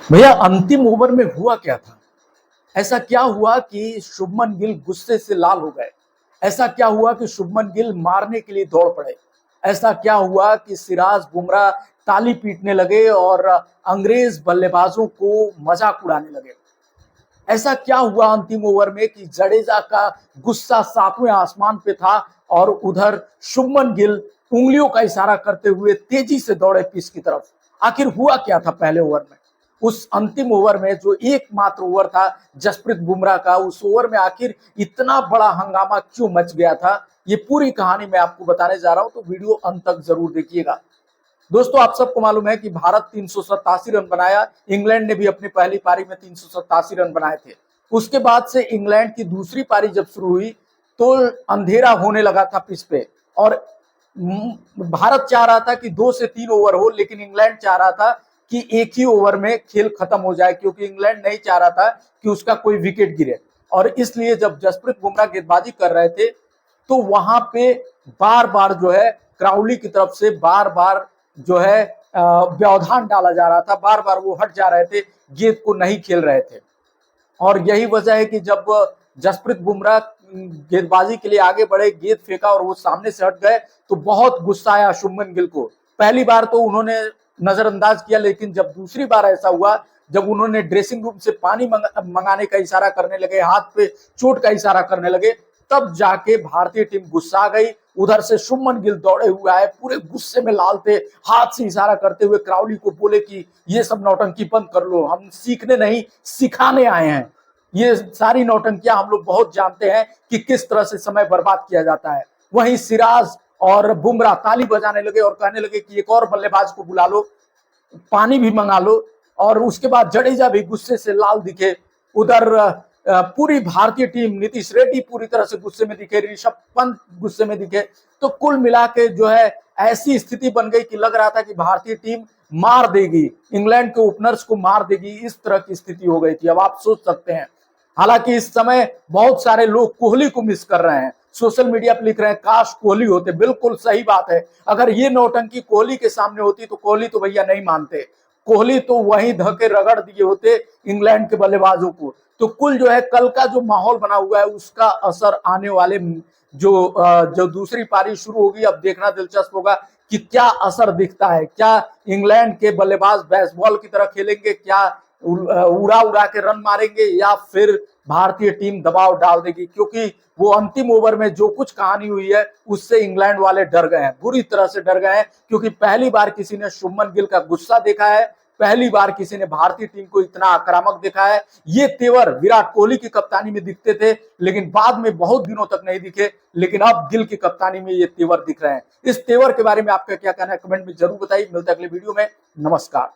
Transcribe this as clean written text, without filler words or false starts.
भैया अंतिम ओवर में हुआ क्या था? ऐसा क्या हुआ कि शुभमन गिल गुस्से से लाल हो गए? ऐसा क्या हुआ कि शुभमन गिल मारने के लिए दौड़ पड़े? ऐसा क्या हुआ कि सिराज बुमराह ताली पीटने लगे और अंग्रेज बल्लेबाजों को मजाक उड़ाने लगे? ऐसा क्या हुआ अंतिम ओवर में कि जडेजा का गुस्सा सातवें आसमान पे था और उधर शुभमन गिल उंगलियों का इशारा करते हुए तेजी से दौड़े पिच की तरफ? आखिर हुआ क्या था पहले ओवर में? उस अंतिम ओवर में जो एकमात्र ओवर था जसप्रीत बुमराह का, उस ओवर में आखिर इतना बड़ा हंगामा क्यों मच गया था? ये पूरी कहानी मैं आपको बताने जा रहा हूं, तो वीडियो अंत तक जरूर देखिएगा। दोस्तों, आप सबको मालूम है कि भारत 387 रन बनाया। इंग्लैंड ने भी अपनी पहली पारी में 387 रन बनाए थे। उसके बाद से इंग्लैंड की दूसरी पारी जब शुरू हुई तो अंधेरा होने लगा था पिच पे, और भारत चाह रहा था कि 2 से 3 ओवर हो, लेकिन इंग्लैंड चाह रहा था कि एक ही ओवर में खेल खत्म हो जाए, क्योंकि इंग्लैंड नहीं चाह रहा था कि उसका कोई विकेट गिरे। और इसलिए जब जसप्रीत बुमराह गेंदबाजी कर रहे थे तो वहां पे बार बार जो है क्राउली की तरफ से बार बार जो है व्यवधान डाला जा रहा था, बार बार वो हट जा रहे थे, गेंद को नहीं खेल रहे थे। और यही वजह है कि जब जसप्रीत बुमराह गेंदबाजी के लिए आगे बढ़े, गेंद फेंका और वो सामने से हट गए, तो बहुत गुस्सा आया शुभमन गिल को। पहली बार तो उन्होंने नजरअंदाज किया, लेकिन जब दूसरी बार ऐसा हुआ, जब उन्होंने ड्रेसिंग रूम से पानी मंगाने का इशारा करने लगे, हाथ पे चोट का इशारा करने लगे, तब जाके भारतीय टीम गुस्सा गई। उधर से शुभमन गिल दौड़े हुए आए, पूरे गुस्से में लाल थे, हाथ से इशारा करते हुए क्राउली को बोले कि ये सब नौटंकी बंद कर लो, हम सीखने नहीं सिखाने आए हैं। ये सारी नौटंकियां हम लोग बहुत जानते हैं कि किस तरह से समय बर्बाद किया जाता है। वहीं सिराज और बुमराह ताली बजाने लगे और कहने लगे कि एक और बल्लेबाज को बुला लो, पानी भी मंगा लो। और उसके बाद जडेजा भी गुस्से से लाल दिखे। उधर पूरी भारतीय टीम, नीतीश रेड्डी पूरी तरह से गुस्से में दिखे, ऋषभ पंत गुस्से में दिखे। तो कुल मिला के जो है ऐसी स्थिति बन गई कि लग रहा था कि भारतीय टीम मार देगी, इंग्लैंड के ओपनर्स को मार देगी, इस तरह की स्थिति हो गई थी। अब आप सोच सकते हैं, हालांकि इस समय बहुत सारे लोग कोहली को मिस कर रहे हैं, सोशल मीडिया पर लिख रहे हैं काश कोहली होते। बिल्कुल सही बात है, अगर ये नौटंकी कोहली के सामने होती तो कोहली तो भैया नहीं मानते, कोहली तो वहीं धके रगड़ दिए होते इंग्लैंड के बल्लेबाजों को। तो कुल जो है कल का जो माहौल बना हुआ है उसका असर आने वाले जो दूसरी पारी शुरू होगी, अब देखना दिलचस्प होगा कि क्या असर दिखता है। क्या इंग्लैंड के बल्लेबाज बेसबॉल की तरह खेलेंगे, क्या उड़ा उड़ा के रन मारेंगे, या फिर भारतीय टीम दबाव डाल देगी? क्योंकि वो अंतिम ओवर में जो कुछ कहानी हुई है उससे इंग्लैंड वाले डर गए हैं, बुरी तरह से डर गए हैं। क्योंकि पहली बार किसी ने शुभमन गिल का गुस्सा देखा है, पहली बार किसी ने भारतीय टीम को इतना आक्रामक देखा है। ये तेवर विराट कोहली की कप्तानी में दिखते थे, लेकिन बाद में बहुत दिनों तक नहीं दिखे, लेकिन अब गिल की कप्तानी में ये तेवर दिख रहे हैं। इस तेवर के बारे में आपका क्या कहना है, कमेंट में जरूर बताइए। मिलते हैं अगले वीडियो में। नमस्कार।